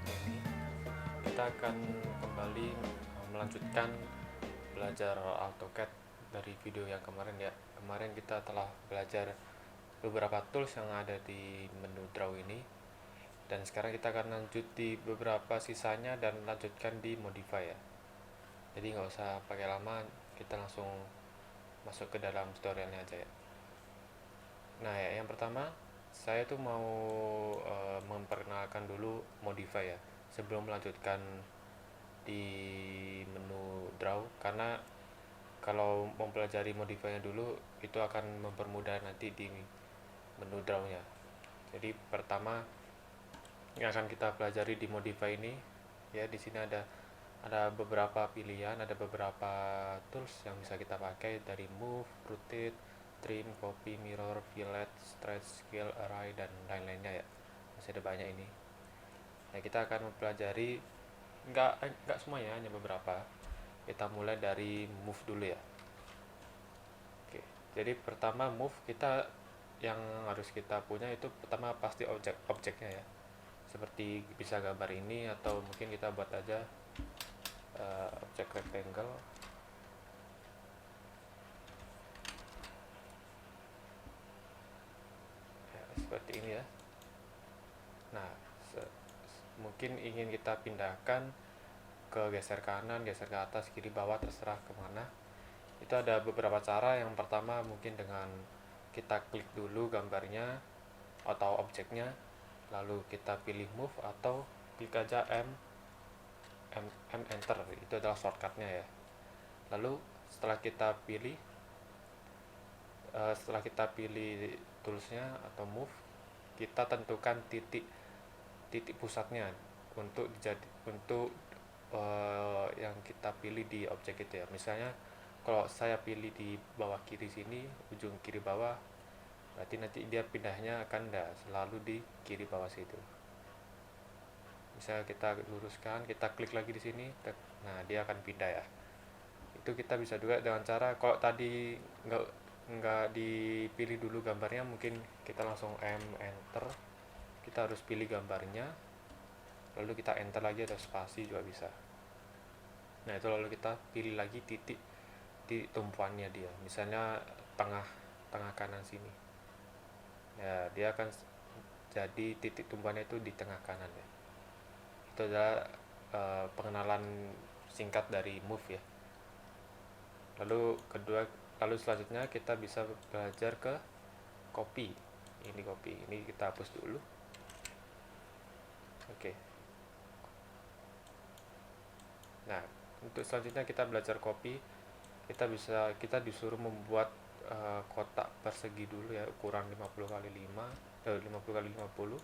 ini kita akan kembali melanjutkan belajar AutoCAD dari video yang kemarin ya. Kemarin kita telah belajar beberapa tools yang ada di menu draw ini, dan sekarang kita akan lanjut di beberapa sisanya dan lanjutkan di modify ya. Jadi nggak usah pakai lama, kita langsung masuk ke dalam tutorialnya aja ya. Nah ya, yang pertama saya tuh mau memperkenalkan dulu modify ya sebelum melanjutkan di menu draw, karena kalau mempelajari modify-nya dulu itu akan mempermudah nanti di menu draw-nya. Jadi pertama yang akan kita pelajari di modify ini ya, di sini ada beberapa pilihan, ada beberapa tools yang bisa kita pakai dari move, rotate, trim, copy, mirror, fillet, stretch, scale, array, dan lain-lainnya ya. Masih ada banyak ini. Nah, kita akan mempelajari nggak semuanya, hanya beberapa. Kita mulai dari move dulu ya. Oke, jadi pertama move kita yang harus kita punya itu pertama pasti objeknya ya. Seperti bisa gambar ini, atau mungkin kita buat aja objek rectangle. Ya, seperti ini ya. Nah, mungkin ingin kita pindahkan ke geser kanan, geser ke atas, kiri, bawah, terserah kemana. Itu ada beberapa cara. Yang pertama mungkin dengan kita klik dulu gambarnya atau objeknya, lalu kita pilih move atau klik aja M enter, itu adalah shortcutnya ya. Lalu setelah kita pilih toolsnya atau move, kita tentukan titik pusatnya untuk yang kita pilih di objek itu ya. Misalnya kalau saya pilih di bawah kiri sini, ujung kiri bawah, berarti nanti dia pindahnya akan selalu di kiri bawah situ. Misalnya kita luruskan, kita klik lagi di sini, nah dia akan pindah ya. Itu kita bisa juga dengan cara, kalau tadi nggak dipilih dulu gambarnya, mungkin kita langsung enter. Kita harus pilih gambarnya, lalu kita enter lagi atau spasi juga bisa. Nah itu lalu kita pilih lagi titik di tumpuannya dia, misalnya tengah kanan sini ya, dia akan jadi titik tumpuannya itu di tengah kanan ya. Itu adalah pengenalan singkat dari move ya. Lalu selanjutnya kita bisa belajar ke copy. Ini kita hapus dulu. Oke. Nah, untuk selanjutnya kita belajar copy. Kita disuruh membuat kotak persegi dulu ya, ukuran 50 kali 50 kali 50.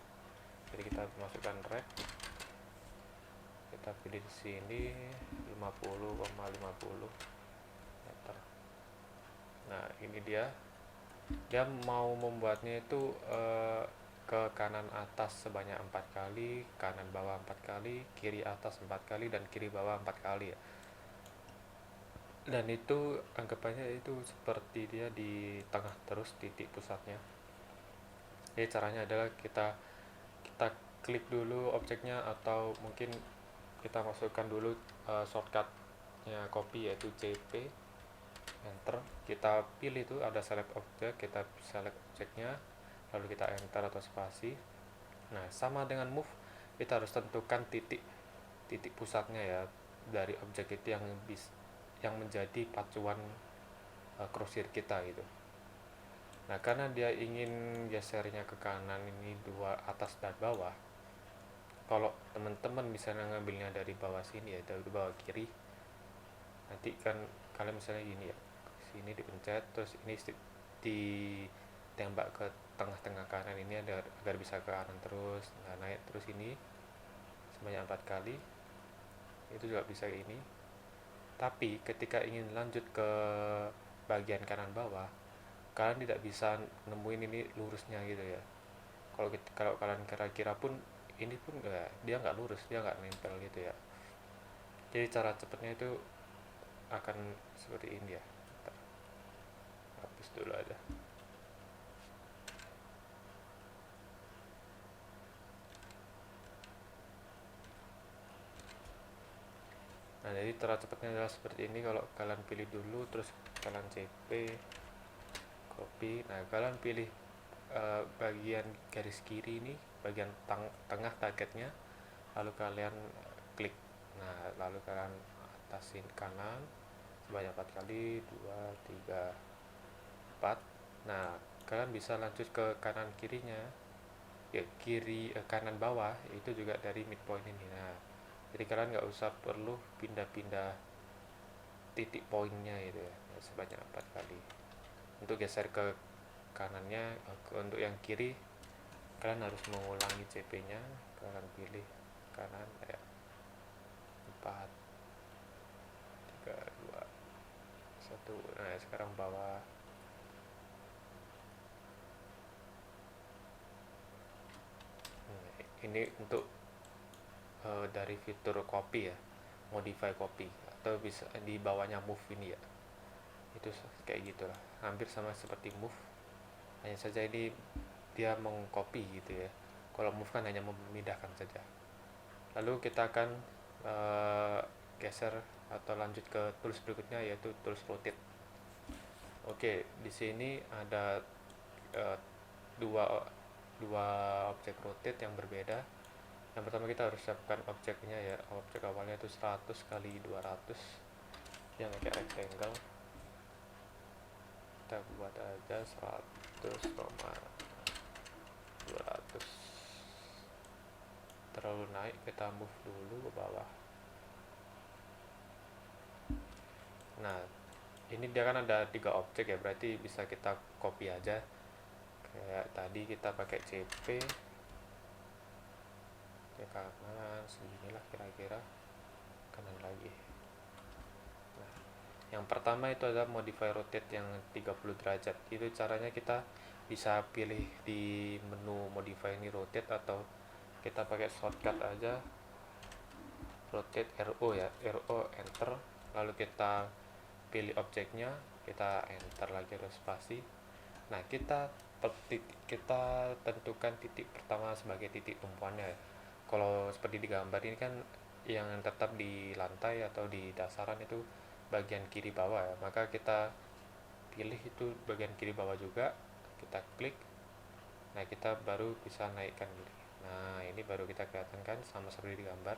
Jadi kita masukkan rect, kita pilih di sini 50,50 meter. Nah ini dia mau membuatnya itu ke kanan atas sebanyak 4 kali, kanan bawah 4 kali, kiri atas 4 kali, dan kiri bawah 4 kali ya. Dan itu anggapannya itu seperti dia di tengah terus titik pusatnya. Jadi caranya adalah kita klik dulu objeknya, atau mungkin kita masukkan dulu shortcutnya copy, yaitu CP, enter. Kita pilih itu ada select object, kita select objeknya, lalu kita enter atau spasi. Nah sama dengan move, kita harus tentukan titik pusatnya ya dari objek itu yang menjadi pacuan crosshair kita gitu. Nah karena dia ingin gesernya ke kanan, ini dua atas dan bawah. Kalau teman-teman misalnya ngambilnya dari bawah sini ya, dari bawah kiri, nanti kan kalian misalnya gini ya, sini dipencet, terus ini ditembak ke tengah-tengah kanan ini agar bisa ke kanan terus. Nah naik terus ini sebanyak 4 kali, itu juga bisa kayak ini. Tapi ketika ingin lanjut ke bagian kanan bawah, kalian tidak bisa nemuin ini lurusnya gitu ya. Kalau kalian kira-kira pun ini pun dia nggak lurus, dia nggak nempel gitu ya. Jadi cara cepatnya itu akan seperti ini ya. Bentar, hapus dulu aja. jadi cara cepatnya adalah seperti ini. Kalau kalian pilih dulu, terus kalian CP, copy. Nah, kalian pilih bagian garis kiri ini, bagian tengah targetnya, lalu kalian klik. Nah, lalu kalian atasin kanan sebanyak 4 kali, 2, 3, 4. Nah, kalian bisa lanjut ke kanan kirinya, ya kanan bawah itu juga dari midpoint ini. Nah, jadi kalian nggak usah perlu pindah-pindah titik poinnya itu ya, sebanyak 4 kali. Untuk geser ke kanannya, untuk yang kiri kalian harus mengulangi CP nya. Kalian pilih kanan ya, 4, 3, 2, 1. Nah, sekarang bawah. Nah, ini untuk dari fitur copy ya, modify copy, atau bisa di bawahnya move ini ya, itu kayak gitulah, hampir sama seperti move, hanya saja ini dia mengcopy gitu ya. Kalau move kan hanya memindahkan saja. Lalu kita akan geser atau lanjut ke tools berikutnya, yaitu tools rotate. Oke, di sini ada uh, dua dua objek rotate yang berbeda. Yang pertama kita harus siapkan objeknya ya. Objek awalnya itu 100 kali 200 yang kayak rectangle. Kita buat aja 100, 200. Terlalu naik, kita move dulu ke bawah. Nah, ini dia kan ada 3 objek ya, berarti bisa kita copy aja. Kayak tadi kita pakai CP ke kanan seginilah kira-kira, kanan lagi. Nah, yang pertama itu adalah modify rotate yang 30 derajat. Itu caranya kita bisa pilih di menu modify ini rotate, atau kita pakai shortcut aja rotate RO ya, RO enter, lalu kita pilih objeknya, kita enter lagi atau spasi. Nah, kita tentukan titik pertama sebagai titik tumpuannya. Kalau seperti di gambar ini kan yang tetap di lantai atau di dasaran itu bagian kiri bawah ya, maka kita pilih itu bagian kiri bawah juga, kita klik. Nah, kita baru bisa naikkan gini. Nah, ini baru kita kelihatan kan sama seperti di gambar.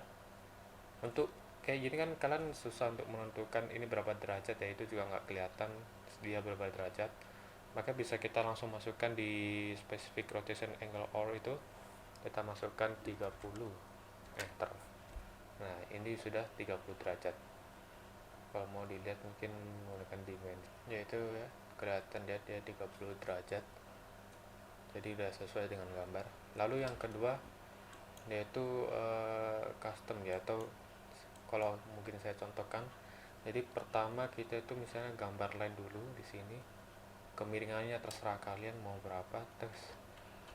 Untuk kayak gini kan kalian susah untuk menentukan ini berapa derajat ya, itu juga nggak kelihatan dia berapa derajat. Maka bisa kita langsung masukkan di specific rotation angle or itu, kita masukkan 30, enter. Nah, ini sudah 30 derajat. Kalau mau dilihat mungkin menggunakan dimensi, yaitu ya kelihatan dia 30 derajat, jadi udah sesuai dengan gambar. Lalu yang kedua yaitu custom ya, atau kalau mungkin saya contohkan. Jadi pertama kita itu misalnya gambar line dulu di sini, kemiringannya terserah kalian mau berapa. Terus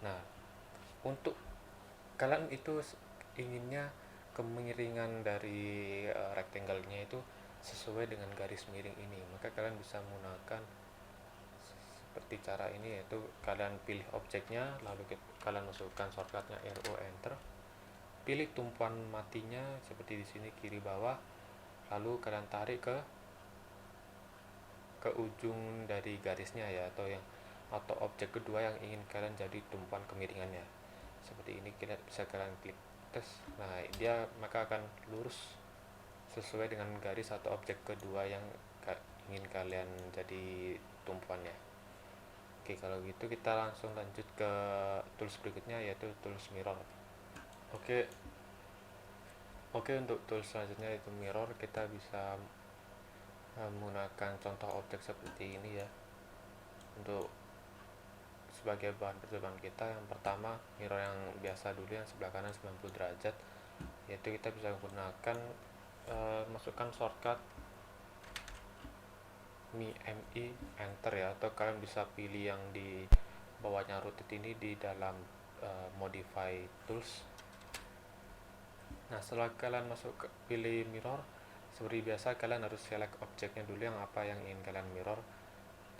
nah, untuk kalian itu inginnya kemiringan dari rectangle-nya itu sesuai dengan garis miring ini, maka kalian bisa menggunakan seperti cara ini, yaitu kalian pilih objeknya, lalu kalian masukkan shortcutnya RO enter, pilih tumpuan matinya seperti di sini kiri bawah, lalu kalian tarik ke ujung dari garisnya ya, atau objek kedua yang ingin kalian jadi tumpuan kemiringannya. Seperti ini bisa kalian klik tes. Nah, dia maka akan lurus sesuai dengan garis atau objek kedua yang ingin kalian jadi tumpuannya. Oke, kalau gitu kita langsung lanjut ke tools berikutnya, yaitu tools mirror. Oke, untuk tools selanjutnya yaitu mirror. Kita bisa menggunakan contoh objek seperti ini ya, untuk sebagai bahan percobaan kita. Yang pertama mirror yang biasa dulu, yang sebelah kanan 90 derajat, yaitu kita bisa menggunakan masukkan shortcut MI enter ya, atau kalian bisa pilih yang di bawahnya rotate ini di dalam modify tools. Nah, setelah kalian pilih mirror, seperti biasa kalian harus select objeknya dulu, yang apa yang ingin kalian mirror.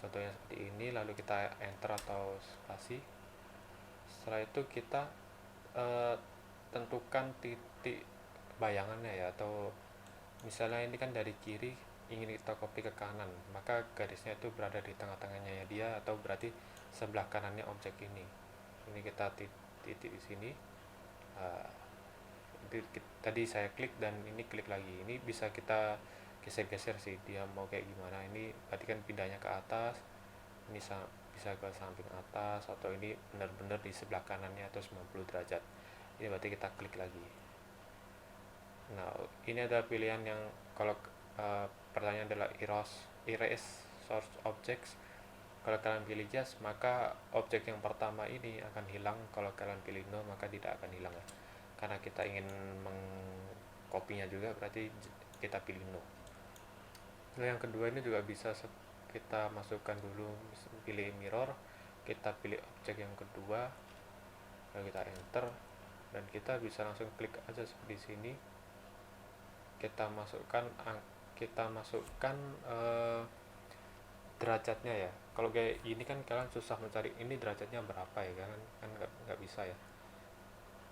Contohnya seperti ini, lalu kita enter atau spasi. Setelah itu kita tentukan titik bayangannya ya, atau Misalnya ini kan dari kiri ingin kita copy ke kanan, maka garisnya itu berada di tengah-tengahnya dia, atau berarti sebelah kanannya objek ini. Ini kita titik di sini. uh, Tadi saya klik dan ini klik lagi. Ini bisa kita geser-geser sih, dia mau kayak gimana. Ini berarti kan pindahnya ke atas, ini bisa ke samping atas, atau ini benar-benar di sebelah kanannya atau 90 derajat. Ini berarti kita klik lagi. Nah, ini ada pilihan yang kalau pertanyaan adalah erase source objects. Kalau kalian pilih yes, maka objek yang pertama ini akan hilang. Kalau kalian pilih no, maka tidak akan hilang ya. Karena kita ingin mengkopinya juga, berarti kita pilih no. Nah, yang kedua ini juga bisa kita masukkan dulu, pilih mirror, kita pilih objek yang kedua, lalu kita enter, dan kita bisa langsung klik aja seperti sini. Kita masukkan derajatnya ya. Kalau kayak gini kan kalian susah mencari ini derajatnya berapa ya kan nggak bisa ya.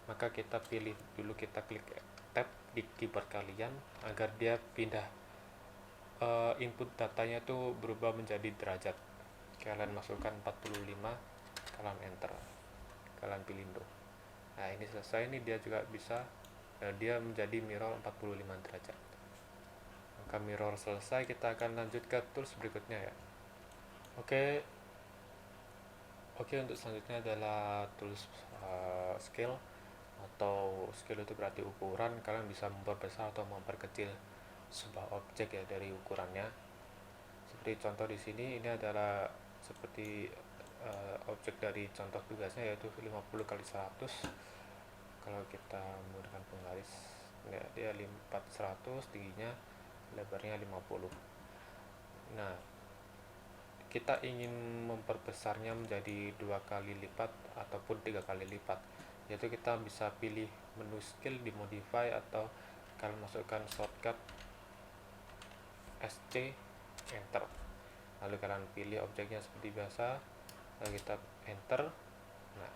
Maka kita pilih dulu, kita klik tab di keyboard kalian agar dia pindah input datanya itu berubah menjadi derajat. Kalian masukkan 45, kalian enter, kalian pilih no. Nah, ini selesai. Ini dia juga bisa dia menjadi mirror 45 derajat. Maka mirror selesai, kita akan lanjut ke tools berikutnya ya. Oke, untuk selanjutnya adalah tools scale, atau scale itu berarti ukuran. Kalian bisa memperbesar atau memperkecil sebuah objek ya dari ukurannya. Seperti contoh di sini, ini adalah seperti objek dari contoh tugasnya, yaitu 50 kali 100. Kalau kita menggunakan penggaris ya, dia 100, tingginya, lebarnya 50. Nah, kita ingin memperbesarnya menjadi 2 kali lipat ataupun 3 kali lipat, yaitu kita bisa pilih menu scale di modify, atau kalian masukkan shortcut SC, enter, lalu kalian pilih objeknya seperti biasa, lalu kita enter. Nah,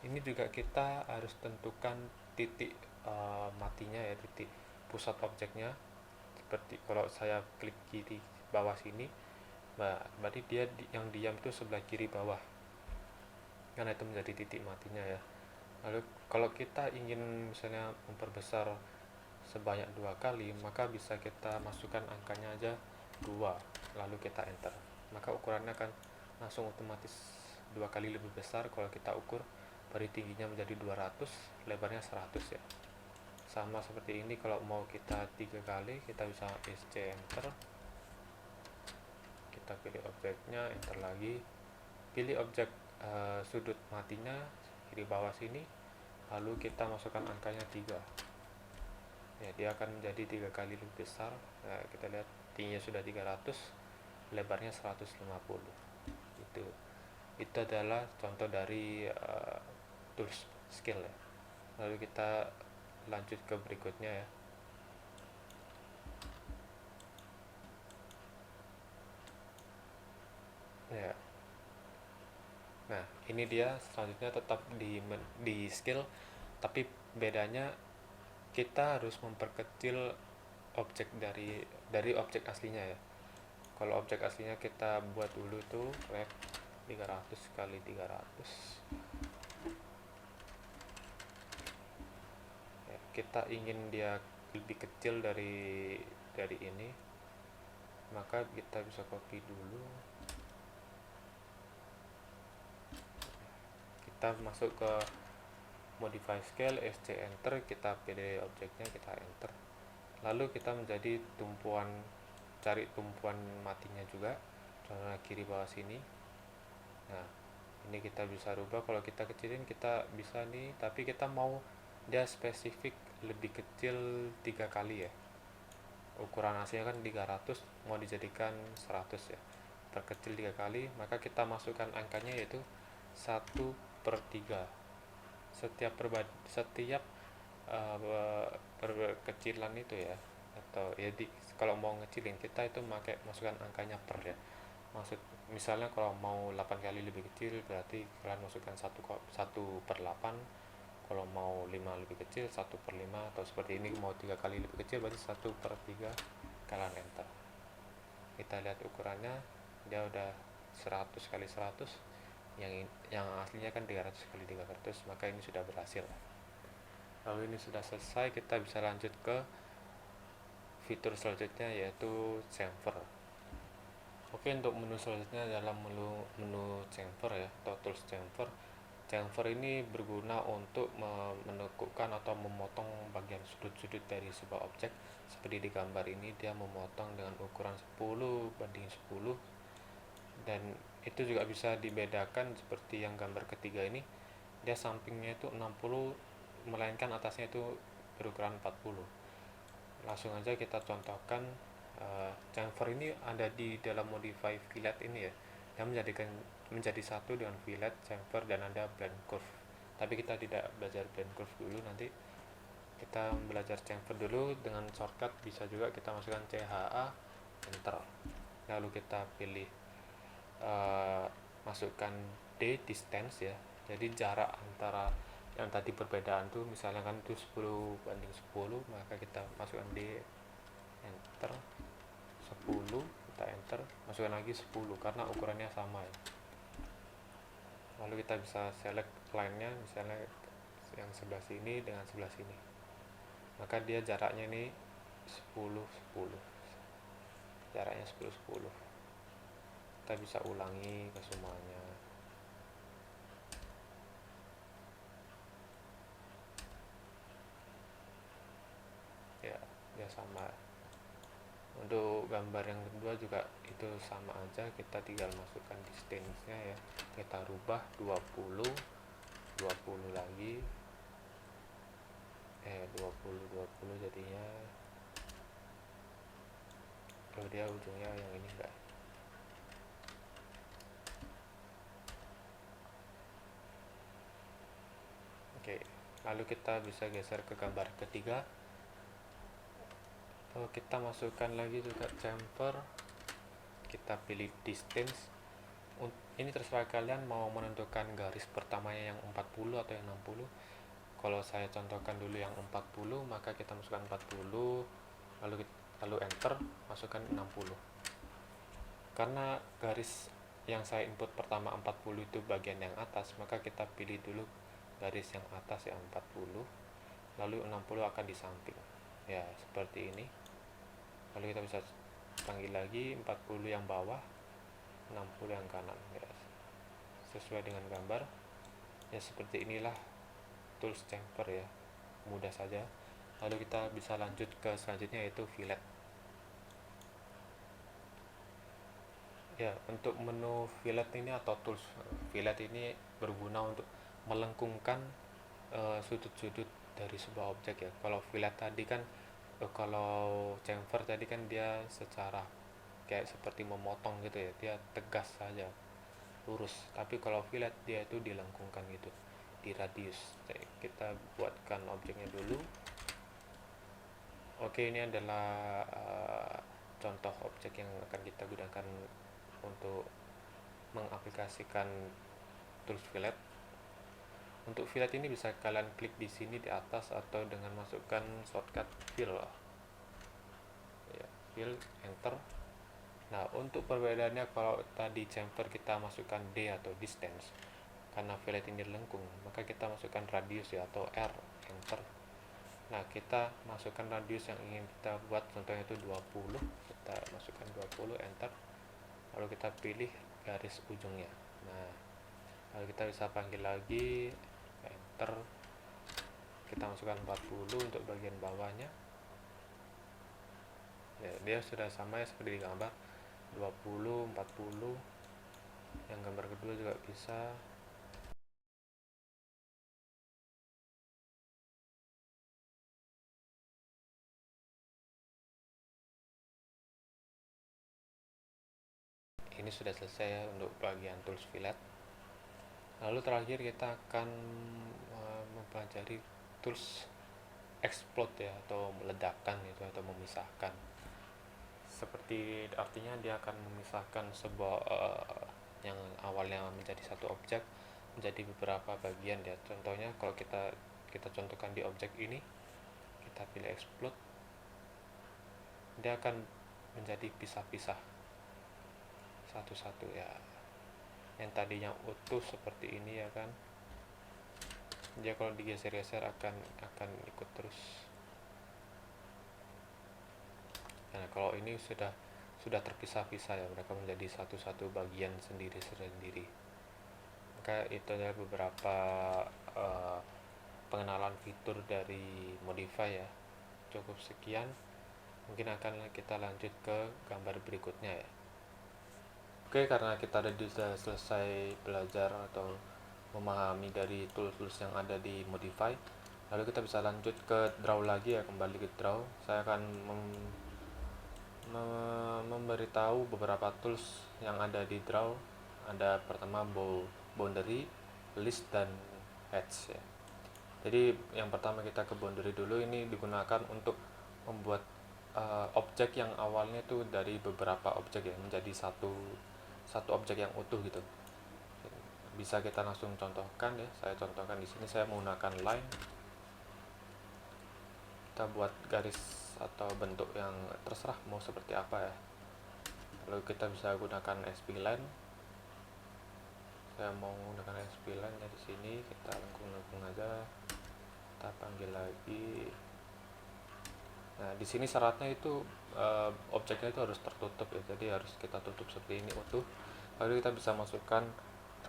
ini juga kita harus tentukan titik matinya ya, titik pusat objeknya. Seperti kalau saya klik kiri bawah sini, berarti dia yang diam itu sebelah kiri bawah, karena itu menjadi titik matinya ya. Lalu kalau kita ingin misalnya memperbesar sebanyak 2 kali, maka bisa kita masukkan angkanya aja 2, lalu kita enter, maka ukurannya akan langsung otomatis 2 kali lebih besar. Kalau kita ukur, dari tingginya menjadi 200, lebarnya 100 ya. Sama seperti ini, kalau mau kita 3 kali, kita bisa SC, enter, kita pilih objeknya, enter lagi, pilih objek sudut matinya kiri bawah sini, lalu kita masukkan angkanya 3 ya, dia akan menjadi 3 kali lebih besar. Nah, kita lihat tingginya sudah 300, lebarnya 150. Itu adalah contoh dari tools scale ya. Lalu kita lanjut ke berikutnya ya. Ya. Nah, ini dia selanjutnya tetap di scale, tapi bedanya kita harus memperkecil objek dari objek aslinya ya. Kalau objek aslinya kita buat dulu tuh rep 300 kali 300 ya, kita ingin dia lebih kecil dari ini, maka kita bisa copy dulu, kita masuk ke modify scale, SC, enter, kita pilih objeknya, kita enter, lalu kita menjadi cari tumpuan matinya juga, contohnya kiri bawah sini. Nah, ini kita bisa rubah, kalau kita kecilin kita bisa nih, tapi kita mau dia spesifik lebih kecil 3 kali ya. Ukuran aslinya kan 300, mau dijadikan 100 ya, terkecil 3 kali, maka kita masukkan angkanya yaitu 1/3. Setiap perkecilan itu ya, atau ya kalau mau ngecilin kita itu masukkan angkanya per ya. Misalnya kalau mau 8 kali lebih kecil, berarti kalian masukkan 1/8, Kalau mau 5 lebih kecil 1/5, atau seperti ini mau 3 kali lebih kecil berarti 1/3, kalian enter. Kita lihat ukurannya, dia udah 100 kali 100, yang aslinya kan 300 kali 300, maka ini sudah berhasil. Lalu ini sudah selesai, kita bisa lanjut ke fitur selanjutnya, yaitu chamfer. Oke, untuk menu selanjutnya dalam menu chamfer ya, atau tools chamfer. Chamfer ini berguna untuk menekukkan atau memotong bagian sudut-sudut dari sebuah objek. Seperti di gambar ini, dia memotong dengan ukuran 10/10, dan itu juga bisa dibedakan seperti yang gambar ketiga ini, dia sampingnya itu 60, melainkan atasnya itu berukuran 40. Langsung aja kita contohkan. Chamfer ini ada di dalam modify fillet ini ya, yang menjadi satu dengan fillet, chamfer, dan ada blend curve. Tapi kita tidak belajar blend curve dulu, nanti kita belajar chamfer dulu. Dengan shortcut bisa juga kita masukkan CHA, enter. Lalu kita pilih masukkan D, distance ya, jadi jarak antara yang tadi perbedaan tuh, misalnya kan itu 10/10, maka kita masukkan D, enter. 10, kita enter, masukkan lagi 10 karena ukurannya sama ya. Lalu kita bisa select line-nya, misalnya yang sebelah sini dengan sebelah sini, maka dia jaraknya ini 10/10, jaraknya 10/10. Kita bisa ulangi ke semuanya. Ya, dia sama. Untuk gambar yang kedua juga itu sama aja, kita tinggal masukkan distance-nya ya, kita rubah 20 lagi, 20 jadinya. Kalau dia ujungnya yang ini enggak. Oke, lalu kita bisa geser ke gambar ketiga. Kita masukkan lagi juga chamfer, kita pilih distance. Ini terserah kalian mau menentukan garis pertamanya yang 40 atau yang 60. Kalau saya contohkan dulu yang 40, maka kita masukkan 40, lalu enter, masukkan 60. Karena garis yang saya input pertama 40 itu bagian yang atas, maka kita pilih dulu garis yang atas yang 40, lalu 60 akan di samping ya, seperti ini. Lalu kita bisa panggil lagi 40 yang bawah, 60 yang kanan ya, sesuai dengan gambar ya. Seperti inilah tools chamfer ya, mudah saja. Lalu kita bisa lanjut ke selanjutnya, yaitu fillet ya. Untuk menu fillet ini atau tools fillet ini berguna untuk melengkungkan sudut-sudut dari sebuah objek ya. Kalau fillet tadi kan, kalau chamfer tadi kan dia secara kayak seperti memotong gitu ya, dia tegas saja, lurus. Tapi kalau fillet dia itu dilengkungkan gitu, di radius. Jadi kita buatkan objeknya dulu. Oke, ini adalah contoh objek yang akan kita gunakan untuk mengaplikasikan tools fillet. Untuk fillet ini bisa kalian klik di sini di atas, atau dengan masukkan shortcut fill ya, fill, enter. Nah, untuk perbedaannya, kalau tadi chamfer kita masukkan D atau distance, karena fillet ini lengkung, maka kita masukkan radius ya, atau R, enter. Nah, kita masukkan radius yang ingin kita buat, contohnya itu 20, kita masukkan 20, enter. Lalu kita pilih garis ujungnya. Nah, lalu kita bisa panggil lagi, enter. Kita masukkan 40 untuk bagian bawahnya ya, dia sudah sama ya seperti di gambar 20, 40. Yang gambar kedua juga bisa. Ini sudah selesai ya untuk bagian tools fillet. Lalu terakhir kita akan mempelajari tools explode ya, atau meledakkan itu, atau memisahkan. Seperti artinya dia akan memisahkan sebuah yang awalnya menjadi satu objek menjadi beberapa bagian ya. Contohnya kalau kita kita contohkan di objek ini, kita pilih explode, dia akan menjadi pisah-pisah satu-satu ya. Yang tadinya utuh seperti ini ya kan, dia kalau digeser-geser akan ikut terus. Nah kalau ini sudah terpisah-pisah ya, mereka menjadi satu-satu bagian sendiri-sendiri. Maka itu adalah beberapa pengenalan fitur dari Modify ya. Cukup sekian, mungkin akan kita lanjut ke gambar berikutnya ya. Oke, karena kita sudah selesai belajar atau memahami dari tools-tools yang ada di Modify, lalu kita bisa lanjut ke draw lagi ya. Kembali ke draw, saya akan memberitahu beberapa tools yang ada di draw. Ada pertama boundary, list, dan hatch ya. Jadi yang pertama kita ke boundary dulu. Ini digunakan untuk membuat objek yang awalnya itu dari beberapa objek ya, menjadi satu objek yang utuh gitu. Bisa kita langsung contohkan ya. Saya contohkan di sini, saya menggunakan line. Kita buat garis atau bentuk yang terserah mau seperti apa ya. Lalu kita bisa gunakan spline. Saya mau menggunakan spline ya, di sini kita lengkung-lengkung aja. Kita panggil lagi. Nah, di sini syaratnya itu objeknya itu harus tertutup ya. Jadi harus kita tutup seperti ini utuh. Lalu kita bisa masukkan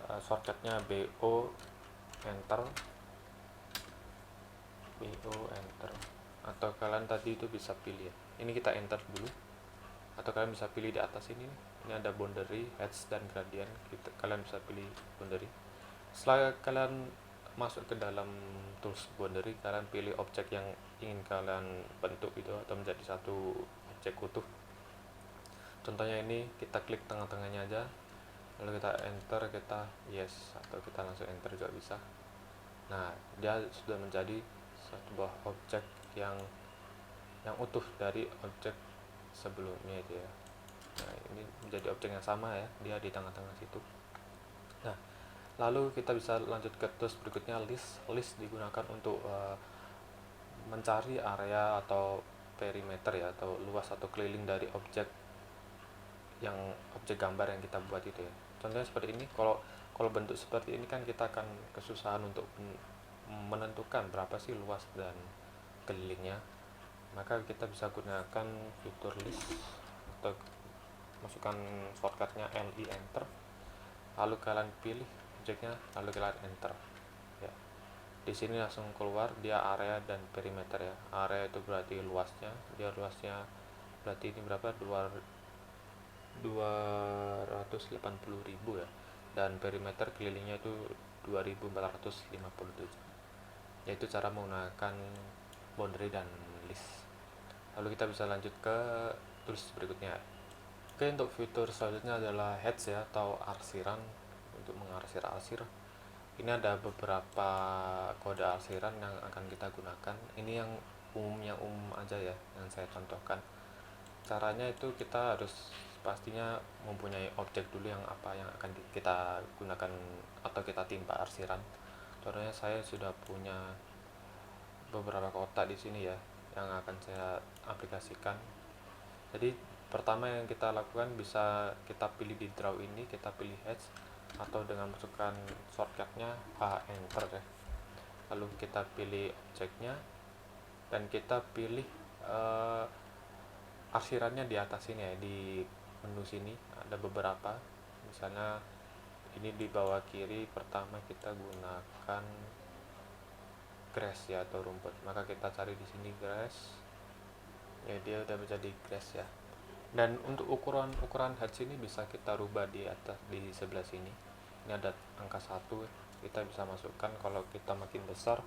shortcutnya BO enter, atau kalian tadi itu bisa pilih ya. Ini kita enter dulu, atau kalian bisa pilih di atas ini. Ini ada boundary, hatch, dan gradient. Kalian bisa pilih boundary. Setelah kalian masuk ke dalam tools boundary, kalian pilih objek yang ingin kalian bentuk itu atau menjadi satu objek utuh. Contohnya ini kita klik tengah-tengahnya aja, lalu kita enter, kita yes, atau kita langsung enter juga bisa. Nah, dia sudah menjadi sebuah objek yang utuh dari objek sebelumnya itu ya. Nah, ini menjadi objek yang sama ya, dia di tengah-tengah situ. Nah, lalu kita bisa lanjut ke tools berikutnya, list. List digunakan untuk mencari area atau perimeter ya, atau luas atau keliling dari objek gambar yang kita buat itu ya. Contohnya seperti ini. Kalau bentuk seperti ini kan kita akan kesusahan untuk menentukan berapa sih luas dan kelilingnya. Maka kita bisa gunakan fitur list atau masukkan shortcutnya LI enter, lalu kalian pilih objeknya, lalu kalian enter ya. Di sini langsung keluar dia area dan perimeter ya. Area itu berarti luasnya, dia luasnya berarti ini berapa, 280.000 ya, dan perimeter kelilingnya itu 2457. Yaitu cara menggunakan boundary dan list. Lalu kita bisa lanjut ke tools berikutnya. Oke, untuk fitur selanjutnya adalah hatch ya, atau arsiran. Untuk mengarsir-arsir, ini ada beberapa kode arsiran yang akan kita gunakan. Ini yang umum aja ya, yang saya contohkan. Caranya itu kita harus pastinya mempunyai objek dulu yang akan kita gunakan atau kita timpa arsiran. Contohnya saya sudah punya beberapa kotak di sini ya, yang akan saya aplikasikan. Jadi pertama yang kita lakukan, bisa kita pilih di draw ini, kita pilih hatch, atau dengan masukkan shortcutnya H enter ya. Lalu kita pilih objeknya dan kita pilih arsirannya di atas sini ya, di menu sini ada beberapa. Misalnya ini di bawah kiri, pertama kita gunakan grass ya, atau rumput. Maka kita cari di sini grass ya, dia udah menjadi grass ya. Dan untuk ukuran hatch ini bisa kita rubah di atas, di sebelah sini. Ini ada angka 1, kita bisa masukkan. Kalau kita makin besar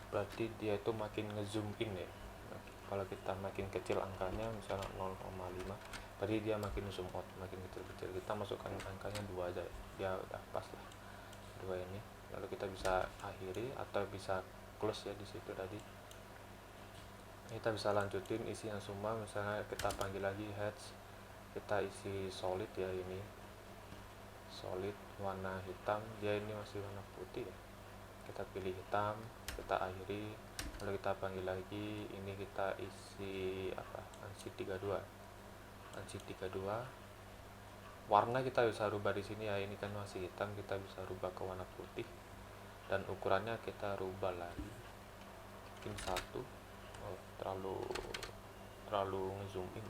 berarti dia itu makin ngezoom in ya. Kalau kita makin kecil angkanya, misalnya 0,5, berarti dia makin zoom out, makin kecil-kecil. Kita masukkan angkanya 2 aja ya, udah pas lah 2 ini. Lalu kita bisa akhiri atau bisa close ya di situ tadi. Kita bisa lanjutin isinya semua. Misalnya kita panggil lagi hatch, kita isi solid ya, ini solid warna hitam, dia ini masih warna putih ya. Kita pilih hitam, kita akhiri, lalu kita panggil lagi. Ini kita isi apa, ANSI 32. ANSI 32 warna kita bisa rubah di sini ya. Ini kan masih hitam, kita bisa rubah ke warna putih, dan ukurannya kita rubah lagi mungkin 1. Oh, terlalu ngezoom in,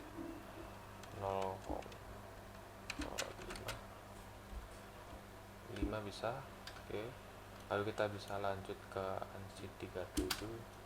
0,5 bisa. Oke, lalu kita bisa lanjut ke ANSI 37.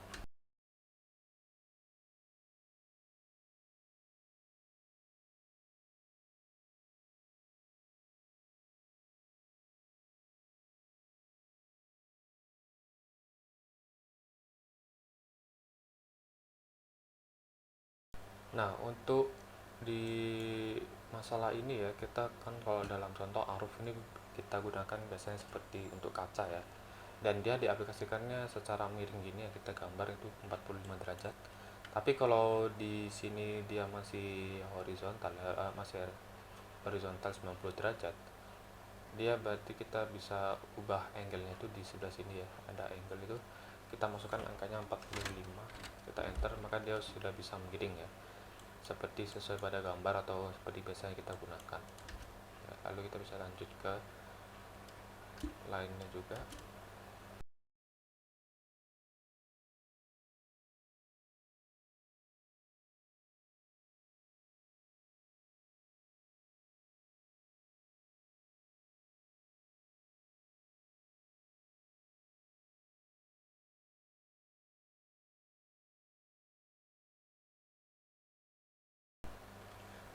Nah, untuk di masalah ini ya, kita kan kalau dalam contoh aruf ini kita gunakan biasanya seperti untuk kaca ya. Dan dia diaplikasikannya secara miring gini ya, kita gambar itu 45 derajat. Tapi kalau di sini dia masih horizontal ya, masih horizontal 90 derajat. Dia berarti kita bisa ubah angle-nya itu di sebelah sini ya. Ada angle itu, kita masukkan angkanya 45, kita enter, maka dia sudah bisa menggiring ya, seperti sesuai pada gambar atau seperti biasa yang kita gunakan ya. Lalu kita bisa lanjut ke lainnya juga.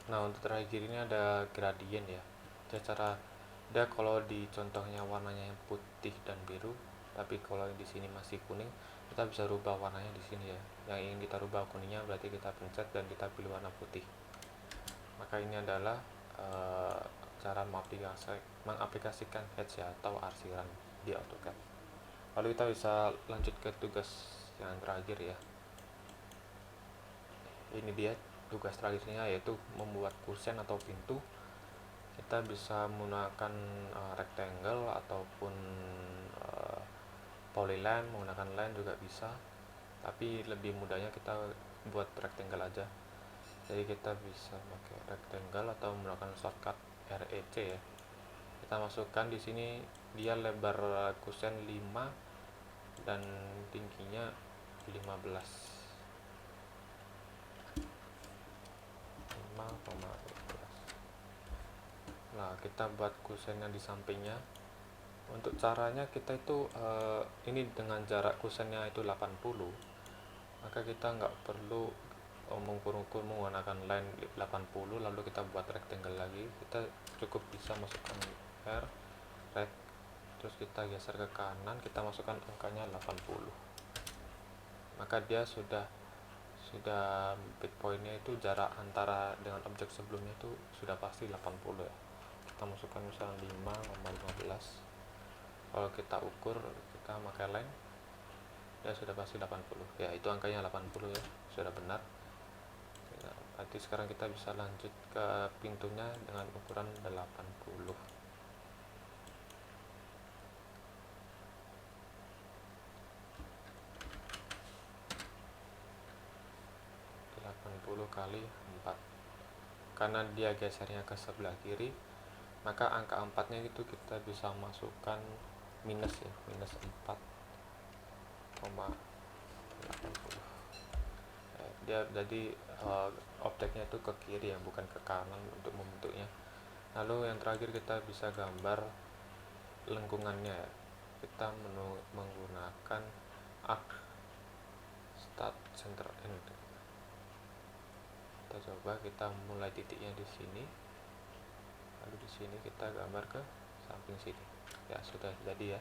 Nah, untuk terakhir ini ada gradien ya. Dia kalau di contohnya warnanya yang putih dan biru, tapi kalau di sini masih kuning, kita bisa rubah warnanya di sini ya. Yang ingin kita rubah kuningnya berarti kita pencet dan kita pilih warna putih. Maka ini adalah cara mengaplikasikan Hatch ya, atau arsiran di AutoCAD. Lalu kita bisa lanjut ke tugas yang terakhir ya. Ini dia tugas terakhirnya, yaitu membuat kusen atau pintu. Kita bisa menggunakan rectangle ataupun polyline, menggunakan line juga bisa, tapi lebih mudahnya kita buat rectangle aja. Jadi kita bisa pakai rectangle atau menggunakan shortcut REC ya. Kita masukkan di sini, dia lebar kusen 5 dan tingginya 15. 5,15. Nah, kita buat kusennya di sampingnya. Untuk caranya kita itu ini dengan jarak kusennya itu 80, maka kita nggak perlu mengukur-ukur menggunakan line 80 lalu kita buat rectangle lagi. Kita cukup bisa masukkan R rect, terus kita geser ke kanan, kita masukkan angkanya 80, maka dia sudah breakpointnya itu jarak antara dengan objek sebelumnya itu sudah pasti 80 ya. Kita masukkan misalnya 5,15. Kalau kita ukur, kita pakai line, ya sudah pasti 80 ya, itu angkanya 80 ya, sudah benar ya. Berarti sekarang kita bisa lanjut ke pintunya dengan ukuran 80. Kali 4, karena dia gesernya ke sebelah kiri, maka angka 4 nya itu kita bisa masukkan minus ya, minus 4,80. Dia jadi objeknya itu ke kiri ya, bukan ke kanan untuk membentuknya. Lalu yang terakhir kita bisa gambar lengkungannya ya. Kita menggunakan arc start center end. Kita coba, kita mulai titiknya di sini, lalu di sini kita gambar ke samping sini ya, sudah jadi ya.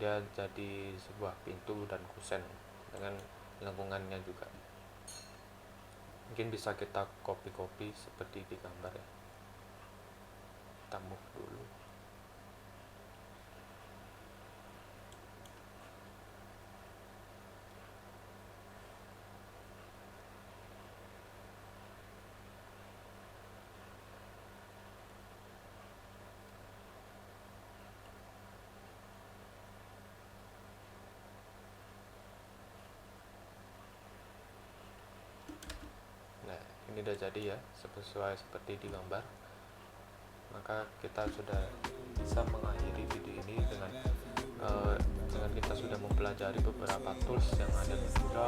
Dia jadi sebuah pintu dan kusen dengan lengkungannya juga. Mungkin bisa kita copy seperti di gambar ya. Kita move dulu. ini udah jadi ya, sesuai seperti di gambar. Maka kita sudah bisa mengakhiri video ini dengan kita sudah mempelajari beberapa tools yang ada di Drop,